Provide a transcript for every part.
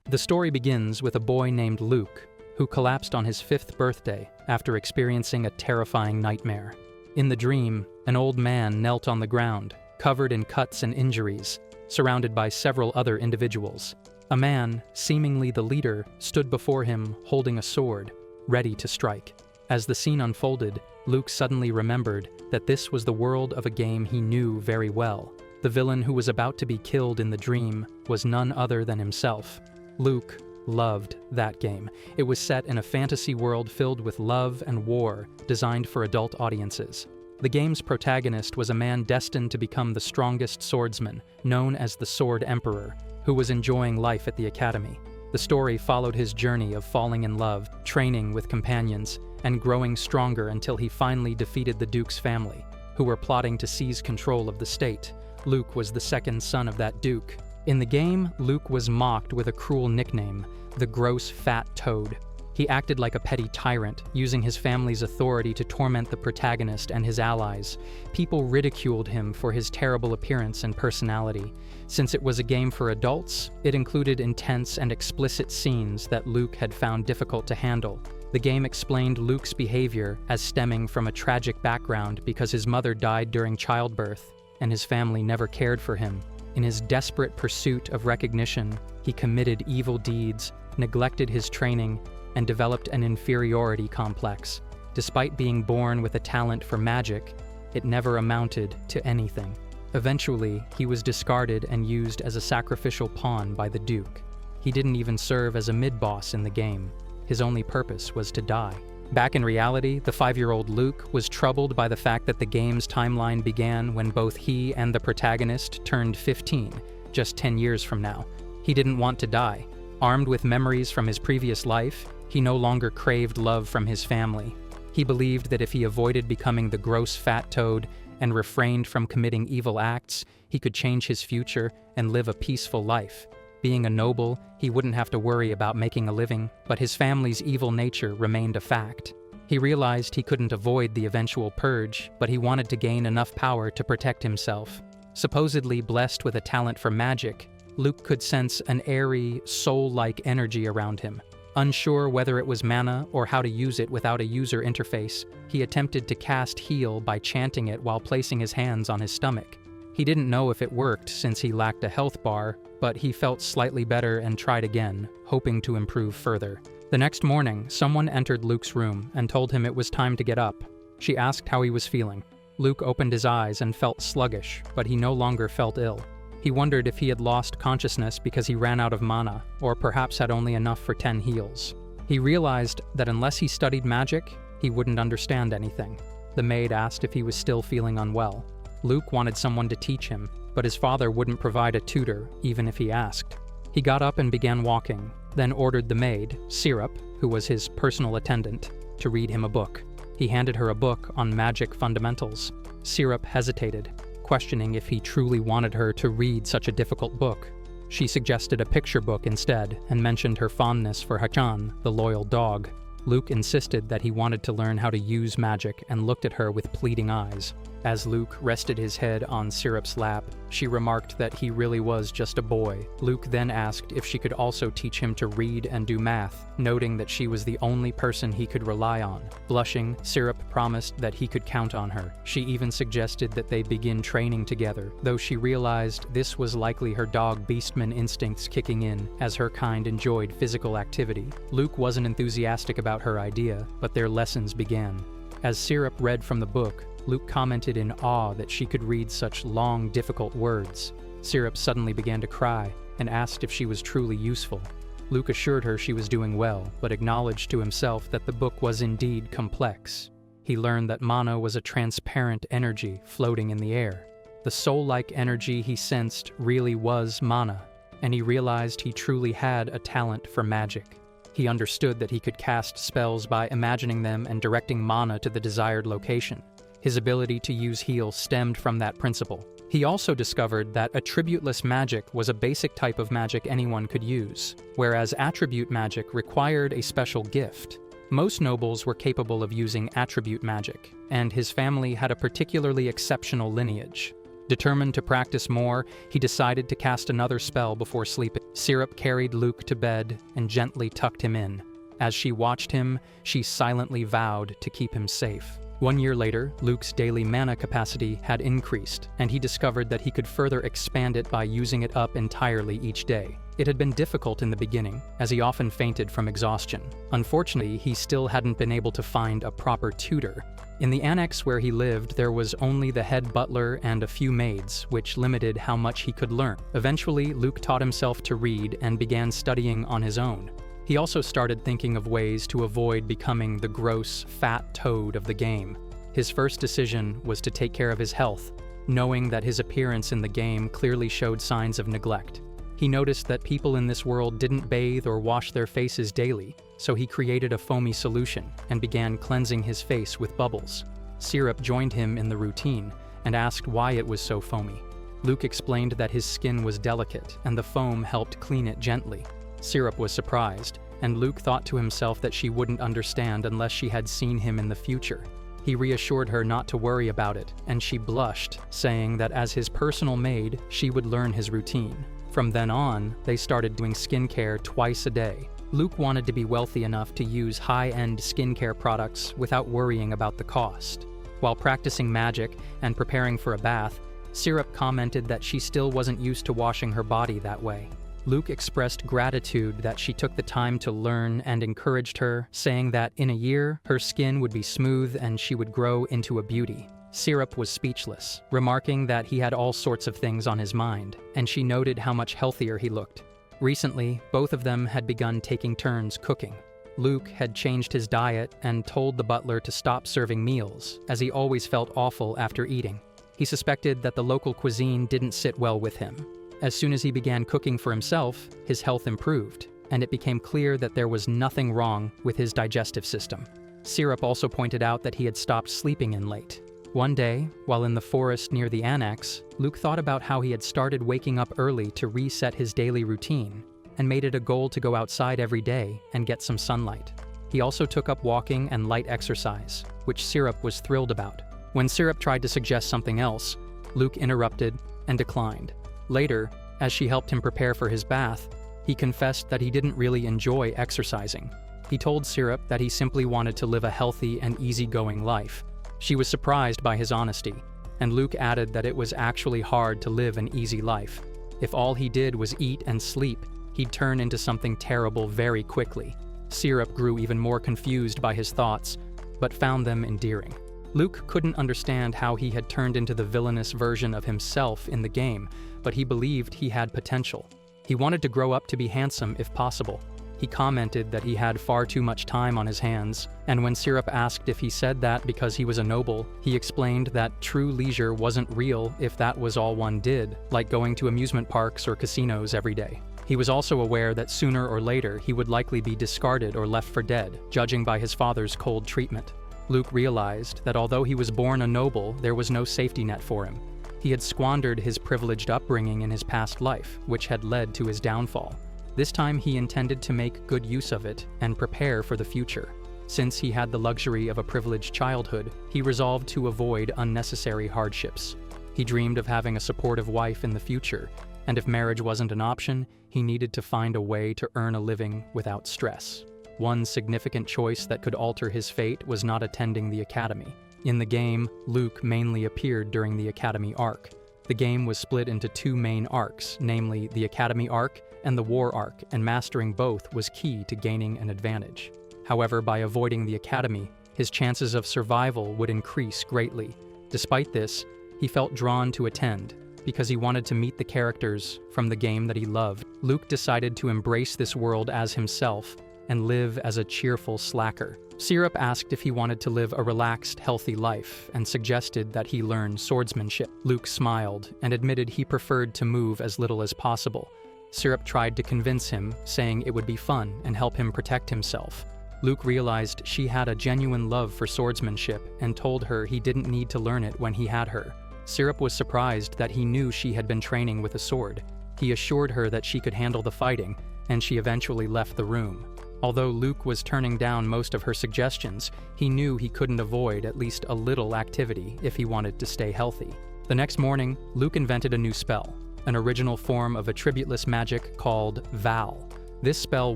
The story begins with a boy named Luke, who collapsed on his 5th birthday after experiencing a terrifying nightmare. In the dream, an old man knelt on the ground, covered in cuts and injuries, surrounded by several other individuals. A man, seemingly the leader, stood before him holding a sword, ready to strike. As the scene unfolded, Luke suddenly remembered that this was the world of a game he knew very well. The villain who was about to be killed in the dream was none other than himself. Luke loved that game. It was set in a fantasy world filled with love and war, designed for adult audiences. The game's protagonist was a man destined to become the strongest swordsman, known as the Sword Emperor, who was enjoying life at the academy. The story followed his journey of falling in love, training with companions, and growing stronger until he finally defeated the Duke's family, who were plotting to seize control of the state. Luke was the second son of that Duke. In the game, Luke was mocked with a cruel nickname, the Gross Fat Toad. He acted like a petty tyrant, using his family's authority to torment the protagonist and his allies. People ridiculed him for his terrible appearance and personality. Since it was a game for adults, it included intense and explicit scenes that Luke had found difficult to handle. The game explained Luke's behavior as stemming from a tragic background because his mother died during childbirth, and his family never cared for him. In his desperate pursuit of recognition, he committed evil deeds, neglected his training, and developed an inferiority complex. Despite being born with a talent for magic, it never amounted to anything. Eventually, he was discarded and used as a sacrificial pawn by the Duke. He didn't even serve as a mid-boss in the game. His only purpose was to die. Back in reality, the 5-year-old Luke was troubled by the fact that the game's timeline began when both he and the protagonist turned 15, just 10 years from now. He didn't want to die. Armed with memories from his previous life, he no longer craved love from his family. He believed that if he avoided becoming the gross fat toad and refrained from committing evil acts, he could change his future and live a peaceful life. Being a noble, he wouldn't have to worry about making a living, but his family's evil nature remained a fact. He realized he couldn't avoid the eventual purge, but he wanted to gain enough power to protect himself. Supposedly blessed with a talent for magic, Luke could sense an airy, soul-like energy around him. Unsure whether it was mana or how to use it without a user interface, he attempted to cast Heal by chanting it while placing his hands on his stomach. He didn't know if it worked since he lacked a health bar, but he felt slightly better and tried again, hoping to improve further. The next morning, someone entered Luke's room and told him it was time to get up. She asked how he was feeling. Luke opened his eyes and felt sluggish, but he no longer felt ill. He wondered if he had lost consciousness because he ran out of mana, or perhaps had only enough for 10 heals. He realized that unless he studied magic, he wouldn't understand anything. The maid asked if he was still feeling unwell. Luke wanted someone to teach him, but his father wouldn't provide a tutor, even if he asked. He got up and began walking, then ordered the maid, Syrup, who was his personal attendant, to read him a book. He handed her a book on magic fundamentals. Syrup hesitated, questioning if he truly wanted her to read such a difficult book. She suggested a picture book instead, and mentioned her fondness for Hachan, the loyal dog. Luke insisted that he wanted to learn how to use magic and looked at her with pleading eyes. As Luke rested his head on Syrup's lap, she remarked that he really was just a boy. Luke then asked if she could also teach him to read and do math, noting that she was the only person he could rely on. Blushing, Syrup promised that he could count on her. She even suggested that they begin training together, though she realized this was likely her dog beastman instincts kicking in, as her kind enjoyed physical activity. Luke wasn't enthusiastic about her idea, but their lessons began. As Syrup read from the book, Luke commented in awe that she could read such long, difficult words. Syrup suddenly began to cry and asked if she was truly useful. Luke assured her she was doing well, but acknowledged to himself that the book was indeed complex. He learned that mana was a transparent energy floating in the air. The soul-like energy he sensed really was mana, and he realized he truly had a talent for magic. He understood that he could cast spells by imagining them and directing mana to the desired location. His ability to use heal stemmed from that principle. He also discovered that attributeless magic was a basic type of magic anyone could use, whereas attribute magic required a special gift. Most nobles were capable of using attribute magic, and his family had a particularly exceptional lineage. Determined to practice more, he decided to cast another spell before sleeping. Syrup carried Luke to bed and gently tucked him in. As she watched him, she silently vowed to keep him safe. 1 year later, Luke's daily mana capacity had increased, and he discovered that he could further expand it by using it up entirely each day. It had been difficult in the beginning, as he often fainted from exhaustion. Unfortunately, he still hadn't been able to find a proper tutor. In the annex where he lived, there was only the head butler and a few maids, which limited how much he could learn. Eventually, Luke taught himself to read and began studying on his own. He also started thinking of ways to avoid becoming the gross, fat toad of the game. His first decision was to take care of his health, knowing that his appearance in the game clearly showed signs of neglect. He noticed that people in this world didn't bathe or wash their faces daily, so he created a foamy solution and began cleansing his face with bubbles. Syrup joined him in the routine and asked why it was so foamy. Luke explained that his skin was delicate and the foam helped clean it gently. Syrup was surprised, and Luke thought to himself that she wouldn't understand unless she had seen him in the future. He reassured her not to worry about it, and she blushed, saying that as his personal maid, she would learn his routine. From then on, they started doing skincare twice a day. Luke wanted to be wealthy enough to use high-end skincare products without worrying about the cost. While practicing magic and preparing for a bath, Syrup commented that she still wasn't used to washing her body that way. Luke expressed gratitude that she took the time to learn and encouraged her, saying that in a year, her skin would be smooth and she would grow into a beauty. Syrup was speechless, remarking that he had all sorts of things on his mind, and she noted how much healthier he looked. Recently, both of them had begun taking turns cooking. Luke had changed his diet and told the butler to stop serving meals, as he always felt awful after eating. He suspected that the local cuisine didn't sit well with him. As soon as he began cooking for himself, his health improved, and it became clear that there was nothing wrong with his digestive system. Syrup also pointed out that he had stopped sleeping in late. One day, while in the forest near the annex, Luke thought about how he had started waking up early to reset his daily routine, and made it a goal to go outside every day and get some sunlight. He also took up walking and light exercise, which Syrup was thrilled about. When Syrup tried to suggest something else, Luke interrupted and declined. Later, as she helped him prepare for his bath, he confessed that he didn't really enjoy exercising. He told Syrup that he simply wanted to live a healthy and easygoing life. She was surprised by his honesty, and Luke added that it was actually hard to live an easy life. If all he did was eat and sleep, he'd turn into something terrible very quickly. Syrup grew even more confused by his thoughts, but found them endearing. Luke couldn't understand how he had turned into the villainous version of himself in the game, but he believed he had potential. He wanted to grow up to be handsome if possible. He commented that he had far too much time on his hands, and when Syrup asked if he said that because he was a noble, he explained that true leisure wasn't real if that was all one did, like going to amusement parks or casinos every day. He was also aware that sooner or later he would likely be discarded or left for dead, judging by his father's cold treatment. Luke realized that although he was born a noble, there was no safety net for him. He had squandered his privileged upbringing in his past life, which had led to his downfall. This time he intended to make good use of it and prepare for the future. Since he had the luxury of a privileged childhood, he resolved to avoid unnecessary hardships. He dreamed of having a supportive wife in the future, and if marriage wasn't an option, he needed to find a way to earn a living without stress. One significant choice that could alter his fate was not attending the academy. In the game, Luke mainly appeared during the academy arc. The game was split into two main arcs, namely the academy arc and the war arc, and mastering both was key to gaining an advantage. However, by avoiding the academy, his chances of survival would increase greatly. Despite this, he felt drawn to attend, because he wanted to meet the characters from the game that he loved. Luke decided to embrace this world as himself and live as a cheerful slacker. Syrup asked if he wanted to live a relaxed, healthy life and suggested that he learn swordsmanship. Luke smiled and admitted he preferred to move as little as possible. Syrup tried to convince him, saying it would be fun and help him protect himself. Luke realized she had a genuine love for swordsmanship and told her he didn't need to learn it when he had her. Syrup was surprised that he knew she had been training with a sword. He assured her that she could handle the fighting, and she eventually left the room. Although Luke was turning down most of her suggestions, he knew he couldn't avoid at least a little activity if he wanted to stay healthy. The next morning, Luke invented a new spell, an original form of attributeless magic called Val. This spell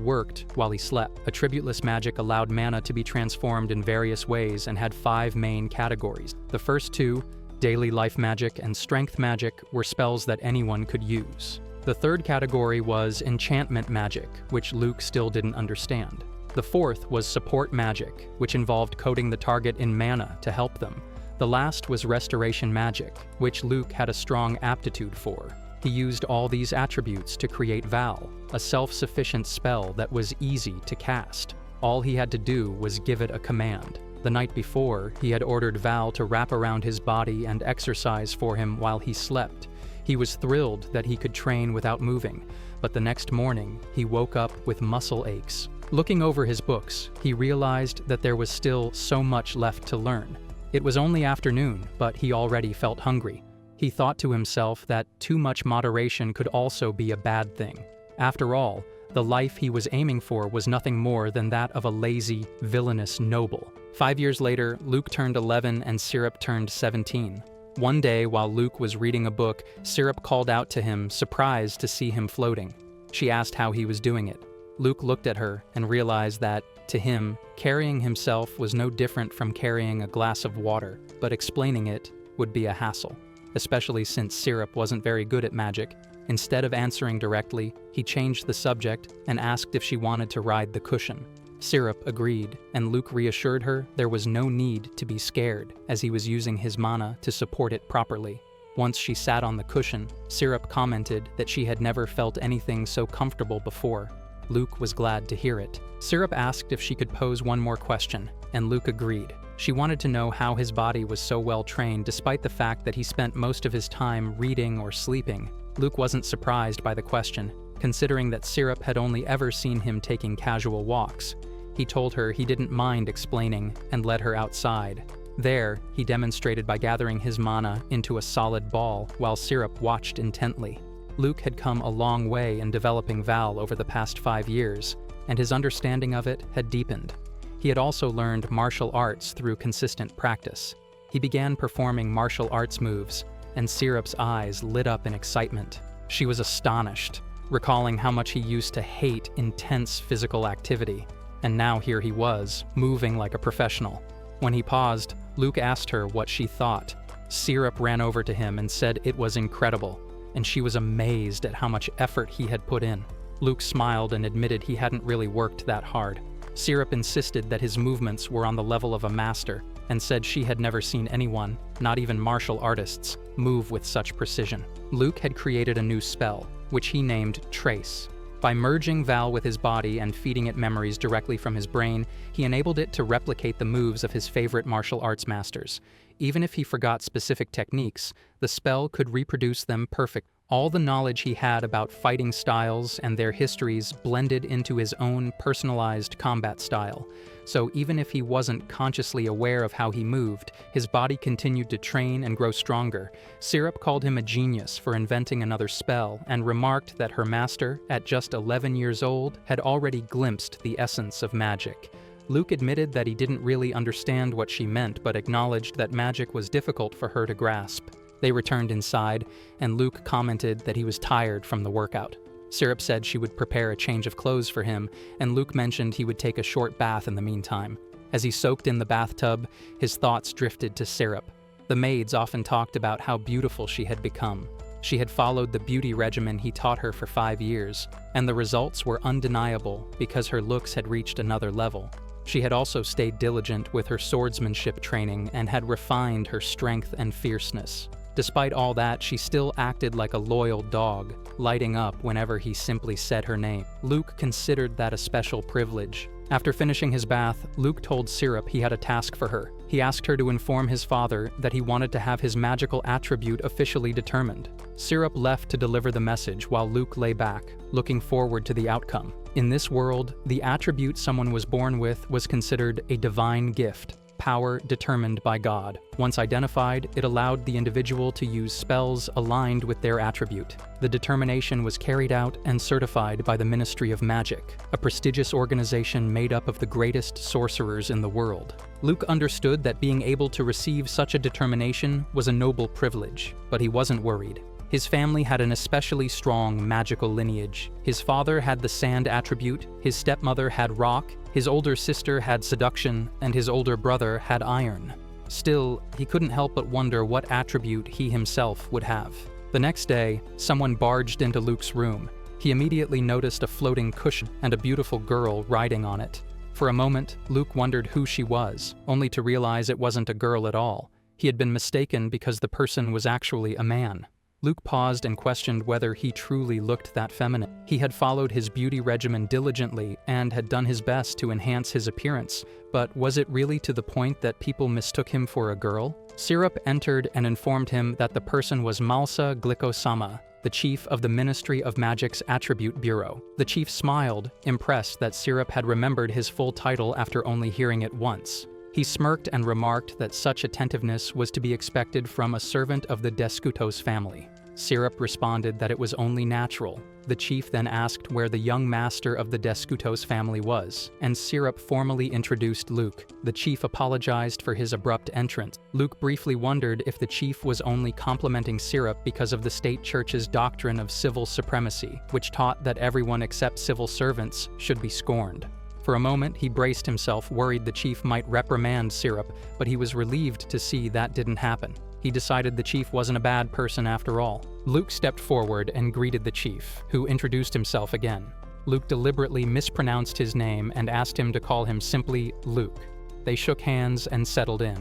worked while he slept. Attributeless magic allowed mana to be transformed in various ways and had 5 main categories. The first 2, daily life magic and strength magic, were spells that anyone could use. The third category was enchantment magic, which Luke still didn't understand. The fourth was support magic, which involved coating the target in mana to help them. The last was restoration magic, which Luke had a strong aptitude for. He used all these attributes to create Val, a self-sufficient spell that was easy to cast. All he had to do was give it a command. The night before, he had ordered Val to wrap around his body and exercise for him while he slept. He was thrilled that he could train without moving, but the next morning, he woke up with muscle aches. Looking over his books, he realized that there was still so much left to learn. It was only afternoon, but he already felt hungry. He thought to himself that too much moderation could also be a bad thing. After all, the life he was aiming for was nothing more than that of a lazy, villainous noble. 5 years later, Luke turned 11 and Syrup turned 17. One day, while Luke was reading a book, Syrup called out to him, surprised to see him floating. She asked how he was doing it. Luke looked at her and realized that, to him, carrying himself was no different from carrying a glass of water, but explaining it would be a hassle, especially since Syrup wasn't very good at magic. Instead of answering directly, he changed the subject and asked if she wanted to ride the cushion. Syrup agreed, and Luke reassured her there was no need to be scared, as he was using his mana to support it properly. Once she sat on the cushion, Syrup commented that she had never felt anything so comfortable before. Luke was glad to hear it. Syrup asked if she could pose one more question, and Luke agreed. She wanted to know how his body was so well trained despite the fact that he spent most of his time reading or sleeping. Luke wasn't surprised by the question, considering that Syrup had only ever seen him taking casual walks. He told her he didn't mind explaining and led her outside. There, he demonstrated by gathering his mana into a solid ball while Syrup watched intently. Luke had come a long way in developing Val over the past 5 years, and his understanding of it had deepened. He had also learned martial arts through consistent practice. He began performing martial arts moves, and Syrup's eyes lit up in excitement. She was astonished, recalling how much he used to hate intense physical activity, and now here he was, moving like a professional. When he paused, Luke asked her what she thought. Syrup ran over to him and said it was incredible, and she was amazed at how much effort he had put in. Luke smiled and admitted he hadn't really worked that hard. Syrup insisted that his movements were on the level of a master, and said she had never seen anyone, not even martial artists, move with such precision. Luke had created a new spell, which he named Trace. By merging Val with his body and feeding it memories directly from his brain, he enabled it to replicate the moves of his favorite martial arts masters. Even if he forgot specific techniques, the spell could reproduce them perfectly. All the knowledge he had about fighting styles and their histories blended into his own personalized combat style. So even if he wasn't consciously aware of how he moved, his body continued to train and grow stronger. Syrup called him a genius for inventing another spell and remarked that her master, at just 11 years old, had already glimpsed the essence of magic. Luke admitted that he didn't really understand what she meant, but acknowledged that magic was difficult for her to grasp. They returned inside, and Luke commented that he was tired from the workout. Syrup said she would prepare a change of clothes for him, and Luke mentioned he would take a short bath in the meantime. As he soaked in the bathtub, his thoughts drifted to Syrup. The maids often talked about how beautiful she had become. She had followed the beauty regimen he taught her for 5 years, and the results were undeniable because her looks had reached another level. She had also stayed diligent with her swordsmanship training and had refined her strength and fierceness. Despite all that, she still acted like a loyal dog, lighting up whenever he simply said her name. Luke considered that a special privilege. After finishing his bath, Luke told Syrup he had a task for her. He asked her to inform his father that he wanted to have his magical attribute officially determined. Syrup left to deliver the message while Luke lay back, looking forward to the outcome. In this world, the attribute someone was born with was considered a divine gift, power determined by God. Once identified, it allowed the individual to use spells aligned with their attribute. The determination was carried out and certified by the Ministry of Magic, a prestigious organization made up of the greatest sorcerers in the world. Luke understood that being able to receive such a determination was a noble privilege, but he wasn't worried. His family had an especially strong magical lineage. His father had the sand attribute, his stepmother had rock, his older sister had seduction, and his older brother had iron. Still, he couldn't help but wonder what attribute he himself would have. The next day, someone barged into Luke's room. He immediately noticed a floating cushion and a beautiful girl riding on it. For a moment, Luke wondered who she was, only to realize it wasn't a girl at all. He had been mistaken because the person was actually a man. Luke paused and questioned whether he truly looked that feminine. He had followed his beauty regimen diligently and had done his best to enhance his appearance, but was it really to the point that people mistook him for a girl? Syrup entered and informed him that the person was Malsa Glyco-sama, the chief of the Ministry of Magic's Attribute Bureau. The chief smiled, impressed that Syrup had remembered his full title after only hearing it once. He smirked and remarked that such attentiveness was to be expected from a servant of the Descutos family. Syrup responded that it was only natural. The chief then asked where the young master of the Descutos family was, and Syrup formally introduced Luke. The chief apologized for his abrupt entrance. Luke briefly wondered if the chief was only complimenting Syrup because of the state church's doctrine of civil supremacy, which taught that everyone except civil servants should be scorned. For a moment, he braced himself, worried the chief might reprimand Syrup, but he was relieved to see that didn't happen. He decided the chief wasn't a bad person after all. Luke stepped forward and greeted the chief, who introduced himself again. Luke deliberately mispronounced his name and asked him to call him simply Luke. They shook hands and settled in.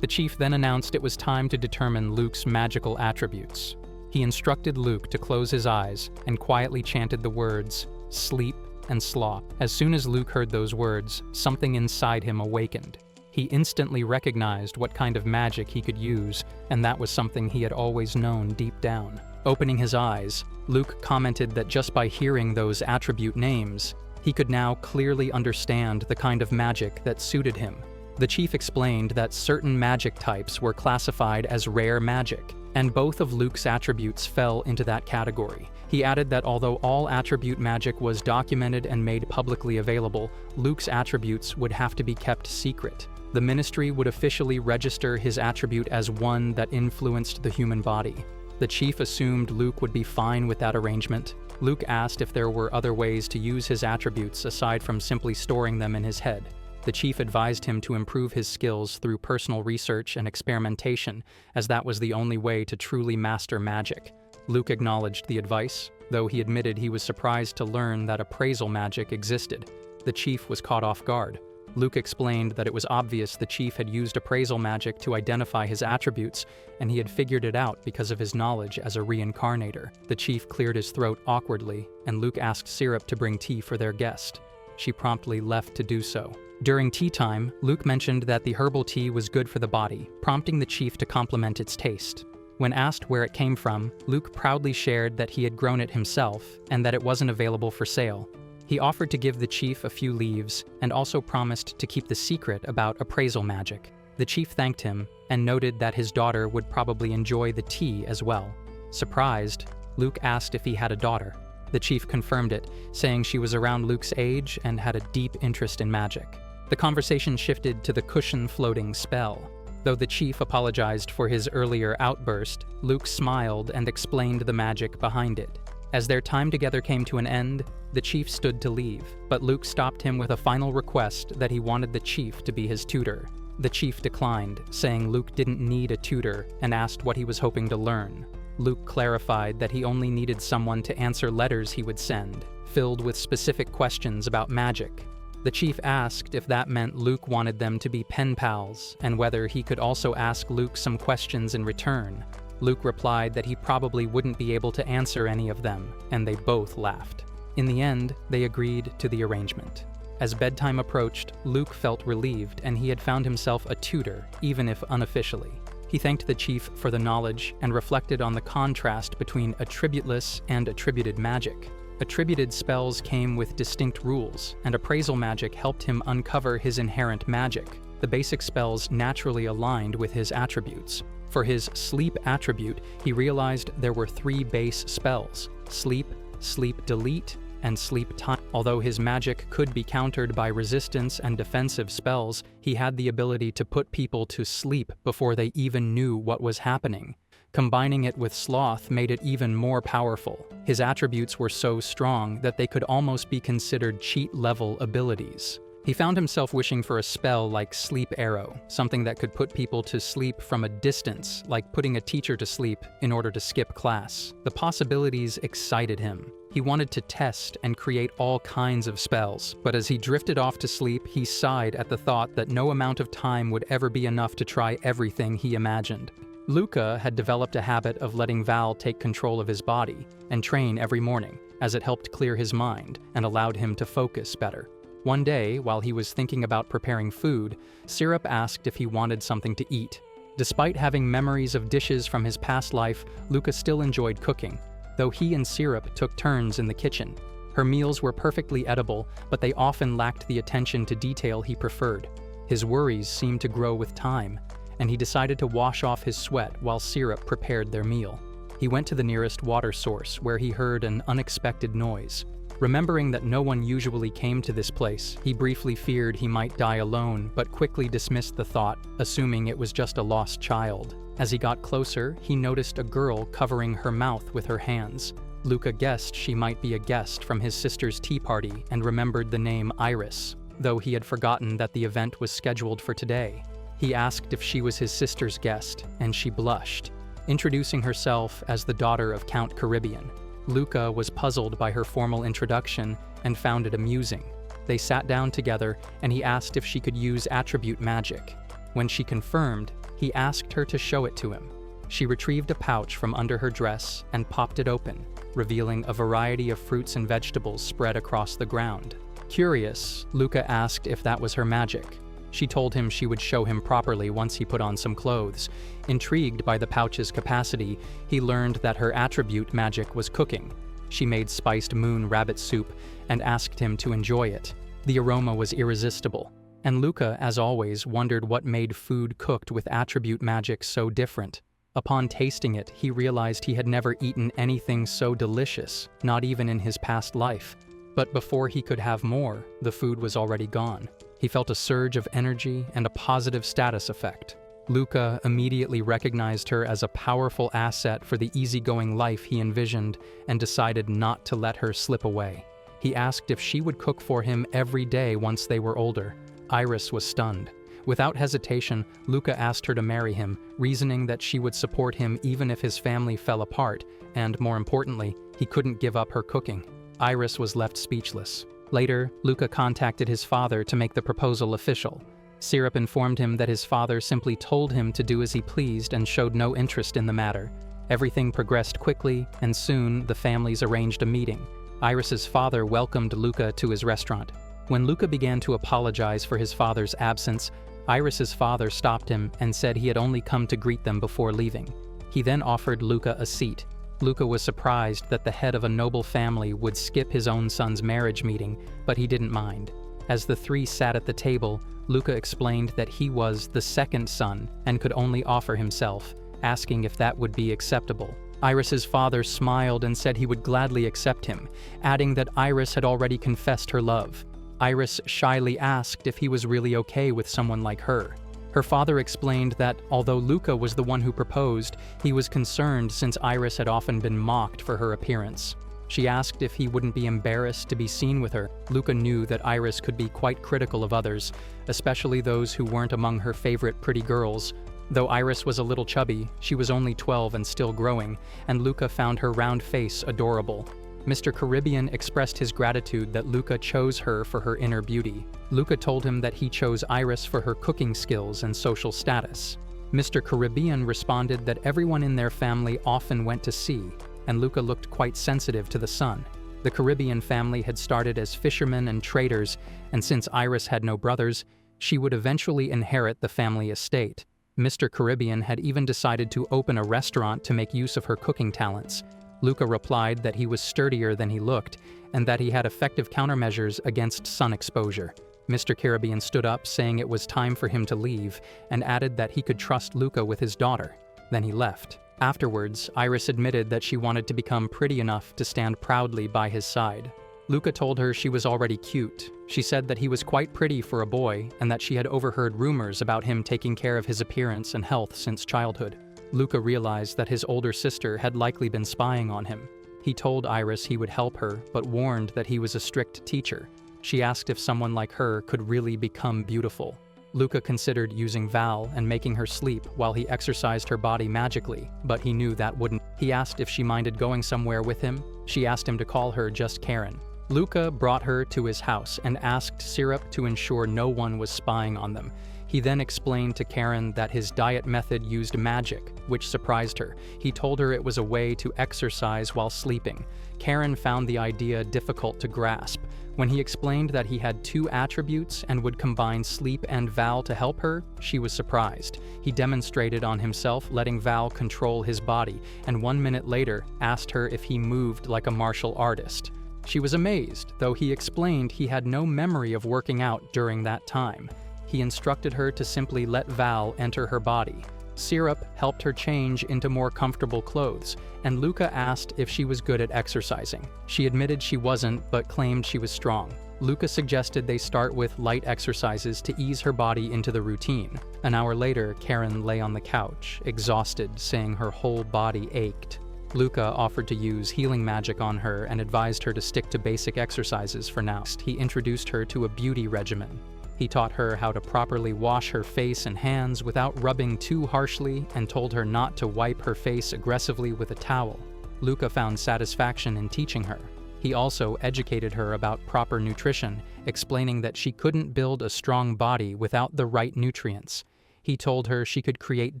The chief then announced it was time to determine Luke's magical attributes. He instructed Luke to close his eyes and quietly chanted the words, "Sleep and slop." As soon as Luke heard those words, something inside him awakened. He instantly recognized what kind of magic he could use, and that was something he had always known deep down. Opening his eyes, Luke commented that just by hearing those attribute names, he could now clearly understand the kind of magic that suited him. The chief explained that certain magic types were classified as rare magic, and both of Luke's attributes fell into that category. He added that although all attribute magic was documented and made publicly available, Luke's attributes would have to be kept secret. The ministry would officially register his attribute as one that influenced the human body. The chief assumed Luke would be fine with that arrangement. Luke asked if there were other ways to use his attributes aside from simply storing them in his head. The chief advised him to improve his skills through personal research and experimentation, as that was the only way to truly master magic. Luke acknowledged the advice, though he admitted he was surprised to learn that appraisal magic existed. The chief was caught off guard. Luke explained that it was obvious the chief had used appraisal magic to identify his attributes, and he had figured it out because of his knowledge as a reincarnator. The chief cleared his throat awkwardly, and Luke asked Syrup to bring tea for their guest. She promptly left to do so. During tea time, Luke mentioned that the herbal tea was good for the body, prompting the chief to compliment its taste. When asked where it came from, Luke proudly shared that he had grown it himself and that it wasn't available for sale. He offered to give the chief a few leaves and also promised to keep the secret about appraisal magic. The chief thanked him and noted that his daughter would probably enjoy the tea as well. Surprised, Luke asked if he had a daughter. The chief confirmed it, saying she was around Luke's age and had a deep interest in magic. The conversation shifted to the cushion-floating spell. Though the chief apologized for his earlier outburst, Luke smiled and explained the magic behind it. As their time together came to an end, the chief stood to leave, but Luke stopped him with a final request that he wanted the chief to be his tutor. The chief declined, saying Luke didn't need a tutor, and asked what he was hoping to learn. Luke clarified that he only needed someone to answer letters he would send, filled with specific questions about magic. The chief asked if that meant Luke wanted them to be pen pals, and whether he could also ask Luke some questions in return. Luke replied that he probably wouldn't be able to answer any of them, and they both laughed. In the end, they agreed to the arrangement. As bedtime approached, Luke felt relieved, and he had found himself a tutor, even if unofficially. He thanked the chief for the knowledge and reflected on the contrast between attributeless and attributed magic. Attributed spells came with distinct rules, and appraisal magic helped him uncover his inherent magic. The basic spells naturally aligned with his attributes. For his sleep attribute, he realized there were 3 base spells: sleep, sleep delete, and sleep time. Although his magic could be countered by resistance and defensive spells, he had the ability to put people to sleep before they even knew what was happening. Combining it with sloth made it even more powerful. His attributes were so strong that they could almost be considered cheat-level abilities. He found himself wishing for a spell like Sleep Arrow, something that could put people to sleep from a distance, like putting a teacher to sleep in order to skip class. The possibilities excited him. He wanted to test and create all kinds of spells, but as he drifted off to sleep, he sighed at the thought that no amount of time would ever be enough to try everything he imagined. Luca had developed a habit of letting Val take control of his body and train every morning, as it helped clear his mind and allowed him to focus better. One day, while he was thinking about preparing food, Syrup asked if he wanted something to eat. Despite having memories of dishes from his past life, Luca still enjoyed cooking, though he and Syrup took turns in the kitchen. Her meals were perfectly edible, but they often lacked the attention to detail he preferred. His worries seemed to grow with time, and he decided to wash off his sweat while Syrup prepared their meal. He went to the nearest water source, where he heard an unexpected noise. Remembering that no one usually came to this place, he briefly feared he might die alone, but quickly dismissed the thought, assuming it was just a lost child. As he got closer, he noticed a girl covering her mouth with her hands. Luca guessed she might be a guest from his sister's tea party and remembered the name Iris, though he had forgotten that the event was scheduled for today. He asked if she was his sister's guest, and she blushed, introducing herself as the daughter of Count Caribbean. Luca was puzzled by her formal introduction and found it amusing. They sat down together, and he asked if she could use attribute magic. When she confirmed, he asked her to show it to him. She retrieved a pouch from under her dress and popped it open, revealing a variety of fruits and vegetables spread across the ground. Curious, Luca asked if that was her magic. She told him she would show him properly once he put on some clothes. Intrigued by the pouch's capacity, he learned that her attribute magic was cooking. She made spiced moon rabbit soup and asked him to enjoy it. The aroma was irresistible, and Luca, as always, wondered what made food cooked with attribute magic so different. Upon tasting it, he realized he had never eaten anything so delicious, not even in his past life. But before he could have more, the food was already gone. He felt a surge of energy and a positive status effect. Luca immediately recognized her as a powerful asset for the easygoing life he envisioned and decided not to let her slip away. He asked if she would cook for him every day once they were older. Iris was stunned. Without hesitation, Luca asked her to marry him, reasoning that she would support him even if his family fell apart, and more importantly, he couldn't give up her cooking. Iris was left speechless. Later, Luca contacted his father to make the proposal official. Syrup informed him that his father simply told him to do as he pleased and showed no interest in the matter. Everything progressed quickly, and soon the families arranged a meeting. Iris's father welcomed Luca to his restaurant. When Luca began to apologize for his father's absence, Iris's father stopped him and said he had only come to greet them before leaving. He then offered Luca a seat. Luca was surprised that the head of a noble family would skip his own son's marriage meeting, but he didn't mind. As the three sat at the table, Luca explained that he was the second son and could only offer himself, asking if that would be acceptable. Iris's father smiled and said he would gladly accept him, adding that Iris had already confessed her love. Iris shyly asked if he was really okay with someone like her. Her father explained that, although Luca was the one who proposed, he was concerned since Iris had often been mocked for her appearance. She asked if he wouldn't be embarrassed to be seen with her. Luca knew that Iris could be quite critical of others, especially those who weren't among her favorite pretty girls. Though Iris was a little chubby, she was only 12 and still growing, and Luca found her round face adorable. Mr. Caribbean expressed his gratitude that Luca chose her for her inner beauty. Luca told him that he chose Iris for her cooking skills and social status. Mr. Caribbean responded that everyone in their family often went to sea, and Luca looked quite sensitive to the sun. The Caribbean family had started as fishermen and traders, and since Iris had no brothers, she would eventually inherit the family estate. Mr. Caribbean had even decided to open a restaurant to make use of her cooking talents. Luca replied that he was sturdier than he looked, and that he had effective countermeasures against sun exposure. Mr. Caribbean stood up, saying it was time for him to leave, and added that he could trust Luca with his daughter. Then he left. Afterwards, Iris admitted that she wanted to become pretty enough to stand proudly by his side. Luca told her she was already cute. She said that he was quite pretty for a boy and that she had overheard rumors about him taking care of his appearance and health since childhood. Luca realized that his older sister had likely been spying on him. He told Iris he would help her, but warned that he was a strict teacher. She asked if someone like her could really become beautiful. Luca considered using Val and making her sleep while he exercised her body magically, but he knew that wouldn't. He asked if she minded going somewhere with him. She asked him to call her just Karen. Luca brought her to his house and asked Syrup to ensure no one was spying on them. He then explained to Karen that his diet method used magic, which surprised her. He told her it was a way to exercise while sleeping. Karen found the idea difficult to grasp. When he explained that he had 2 attributes and would combine sleep and Val to help her, she was surprised. He demonstrated on himself, letting Val control his body, and 1 minute later asked her if he moved like a martial artist. She was amazed, though he explained he had no memory of working out during that time. He instructed her to simply let Val enter her body. Syrup helped her change into more comfortable clothes, and Luca asked if she was good at exercising. She admitted she wasn't, but claimed she was strong. Luca suggested they start with light exercises to ease her body into the routine. An hour later, Karen lay on the couch, exhausted, saying her whole body ached. Luca offered to use healing magic on her and advised her to stick to basic exercises for now. He introduced her to a beauty regimen. He taught her how to properly wash her face and hands without rubbing too harshly and told her not to wipe her face aggressively with a towel. Luca found satisfaction in teaching her. He also educated her about proper nutrition, explaining that she couldn't build a strong body without the right nutrients. He told her she could create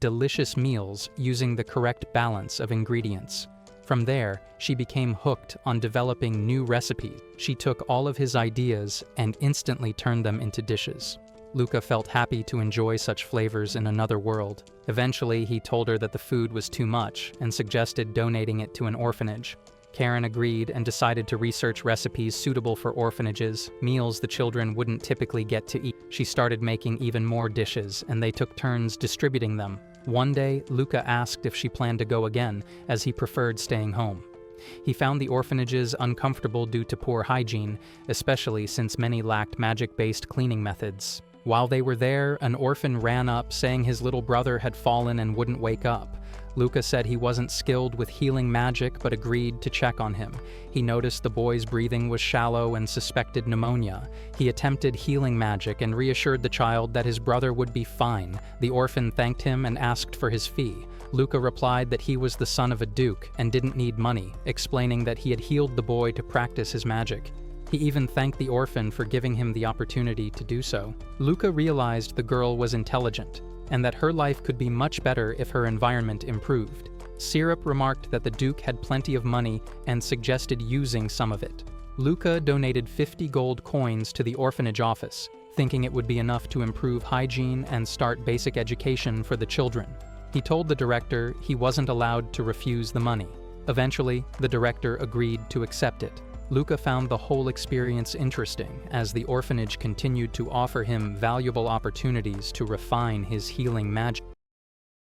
delicious meals using the correct balance of ingredients. From there, she became hooked on developing new recipes. She took all of his ideas and instantly turned them into dishes. Luca felt happy to enjoy such flavors in another world. Eventually, he told her that the food was too much and suggested donating it to an orphanage. Karen agreed and decided to research recipes suitable for orphanages, meals the children wouldn't typically get to eat. She started making even more dishes, and they took turns distributing them. One day, Luca asked if she planned to go again, as he preferred staying home. He found the orphanages uncomfortable due to poor hygiene, especially since many lacked magic-based cleaning methods. While they were there, an orphan ran up saying his little brother had fallen and wouldn't wake up. Luca said he wasn't skilled with healing magic but agreed to check on him. He noticed the boy's breathing was shallow and suspected pneumonia. He attempted healing magic and reassured the child that his brother would be fine. The orphan thanked him and asked for his fee. Luca replied that he was the son of a duke and didn't need money, explaining that he had healed the boy to practice his magic. He even thanked the orphan for giving him the opportunity to do so. Luca realized the girl was intelligent, and that her life could be much better if her environment improved. Syrup remarked that the Duke had plenty of money and suggested using some of it. Luca donated 50 gold coins to the orphanage office, thinking it would be enough to improve hygiene and start basic education for the children. He told the director he wasn't allowed to refuse the money. Eventually, the director agreed to accept it. Luca found the whole experience interesting, as the orphanage continued to offer him valuable opportunities to refine his healing magic.